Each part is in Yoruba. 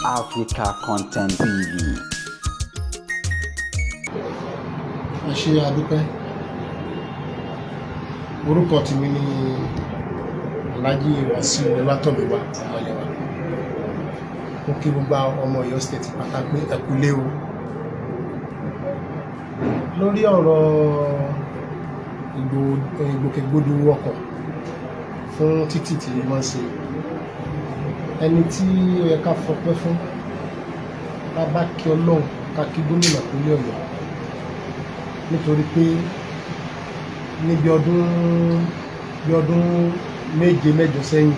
Africa Content TV. Ẹ ṣé àdúpẹ́. Orúkọ tèmi ni Alhaji Wasiu Ọlátọ̀míwá Ọmọyẹwà. Mo kí gbogbo ọmọ Ọ̀yọ́ state pátá pé ẹ kú lé o. Lórí ọ̀rọ̀ ìgbòkègbodò ọkọ̀ fún títì tí wọ́n ṣe, ẹni tí ó yẹ ká fọpẹ́ fún, bá kí Ọlọ́run, ká kí gómìnà ìpínlẹ̀ Ọ̀yọ́, nítorí pé níbi ọdún méje mẹ́jọ sẹ́yìn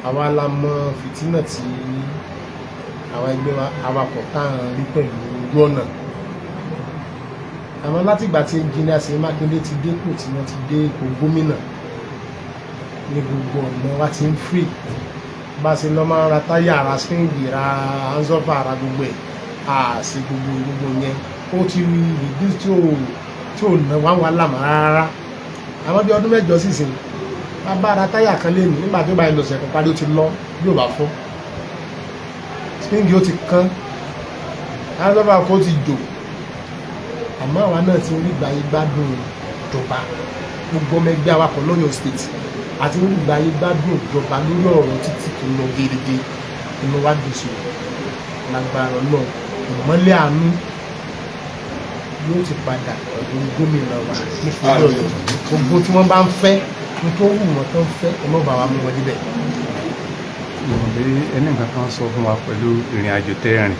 àwa la mọ fìtínà tí àwọn ẹgbẹ́ awakọ̀ tá à ń rí pẹ̀lú ojú ọ̀nà. Àmọ́ látìgbà tí Engineer Ṣèyí Mákindé ti dépò, tí wọ́n ti dé ipò gómìnà, ní gbogbo ọ̀nà wa ti ń free. Bá a ṣe lọ máa ń ra táyà, ra springi, ra hansover, ra gbogbo ẹ̀, àṣe gbogbo yẹn ó ti rí reduce tí ò ná wá lámà rárá. Àwọn bí ọdún mẹ́jọ sísìn, bá bá ra táyà kan lé ní nígbà tó bá yẹn lọ̀sẹ̀ kan parí, ó ti lọ bí ò bá fọ́, springi ó ti kán, hansover kó ti jò. Àmọ́ àwa náà ti rí ìgbà ayé gbádùn ìjọba, gbogbo ọmọ ẹgbẹ́ awakọ̀ lọ́yọ̀ state àti rí ìgbà ayé gbádùn ìjọba lórí ọ̀rọ̀ títì tó lọ gẹ́gẹ́ inú wa dùn sí lágbára náà. Ìmọ́lẹ̀ àánú yóò ti padà ọ̀dọ̀ gómìnà wa nípínlẹ̀ Ọ̀yọ́. Gbogbo tí wọ́n bá ń fẹ́, ní tó wù wọ́n tó ń fẹ́, ọmọ bá wa mú wọn níbẹ̀. Ìwọ̀nbí ẹni nǹkan kan sọ fún wa pẹ̀lú ìrìn àjò tẹ́rìn,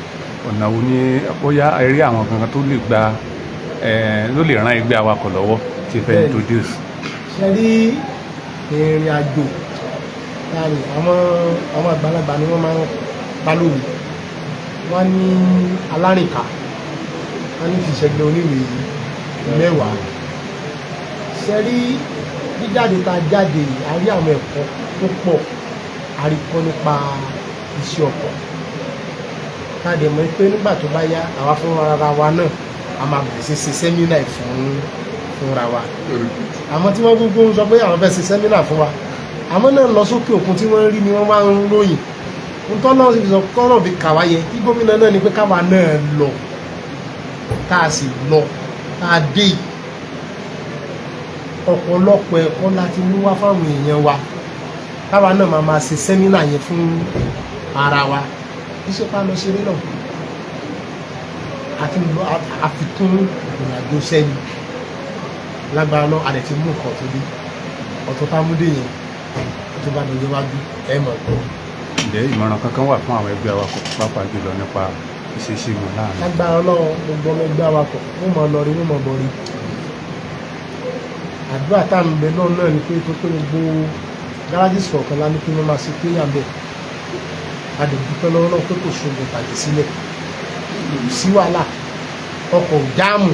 ọ̀nà wo ni bóyá eré àwọn kankan tó lè gba ló lè ran ẹgbẹ́ awakọ̀ lọ́wọ́ tí fẹ́ introduce. Ṣe rí ìrìn àjò láàrin àwọn àgbàlagbà ni wọ́n máa ń bá lórí. Wọ́n ní alárìnká, wọ́n ní kìí ṣẹgbẹ́ oníwèé mẹ́wàá. Ṣe rí jíjáde ta jáde, a rí àwọn ẹ̀kọ́ tó pọ̀, a rí kọ́ nípa iṣẹ́ ọkọ̀. Ká dẹ̀ mọ̀ pé nígbà tó bá yá, àwa fún ara wa náà a máa bẹ̀rẹ̀ sí ṣe sẹ́mínà fúnra wa. Àmọ́ tí wọ́n gbogbo ń sọ pé àwọn fẹ́ ṣe sẹ́mínà fún wa, àmọ́ náà lọ sókè òkun tí wọ́n rí ni wọ́n máa ń ròyìn. Ń tọ́ náà sì sọ kọ́rọ̀ bí kàwá yẹ kí gómìnà náà ni pé káwa náà lọ, ká a sì lọ, ká a dé. Ọ̀pọ̀lọpọ̀ ẹ̀kọ́ láti mú wá fáwọn èèyàn wa, káwa náà máa ṣe sẹ́mínà yẹn fún ara wa. Iṣẹ́ pa lọ ṣeré náà, àfikún ìrìnàjò sẹ́ni lágbára náà. A dẹ̀ ti mú nǹkan tó dé, ọ̀tọ̀ tá mú dé yẹn tó bá dọjọ́ wájú ẹ mọ̀ tó. Ǹjẹ́ ìmọ̀ràn kankan wà fún àwọn ẹgbẹ́ awakọ̀ pàápàá jùlọ nípa ìṣesí wọn láàrin? Lágbára náà gbogbo ọmọ ẹgbẹ́ awakọ̀ wọ́n mọ̀ lọ rí, wọ́n mọ̀ bọ̀ rí. Àdúrà tá à ń bẹ náà ni pé tó pé gbogbo gáràjì kọ̀ọ̀kan lá ní kí wọ́n máa ṣe péyà bẹ̀. A dẹ̀ dúpẹ́ lọ́wọ́ náà pé kò ṣoògùn tàjẹ̀ sílẹ̀, sí wàhálà, ọkọ̀ jáàmù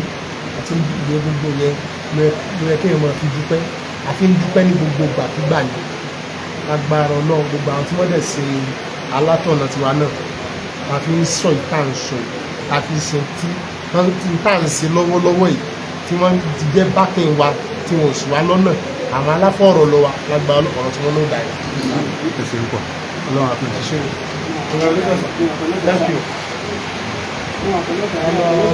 àti gbogbo yẹn ló yẹ kí èèyàn máa fi dúpẹ́. A fi ń dúpẹ́ ní gbogbo ìgbàkúgbà ni. Lágbára náà gbogbo àwọn tí wọ́n dẹ̀ ṣe alátọ̀nà tiwa náà, a fi ń sọ ìta ń sọ, a fi ń ṣe tí ìta ń ṣe lọ́wọ́lọ́wọ́ yìí, tí wọ́n ti jẹ́ bákin wa, tí wọ́n sì wá lọ́nà. Àwọn aláfọ̀rọ̀ lọ wa lágbára ọ̀rọ̀ tí wọ́n ló dà yìí. Ẹ̀sìn pọ̀, Ọlọ́run àpèjì. Thank you.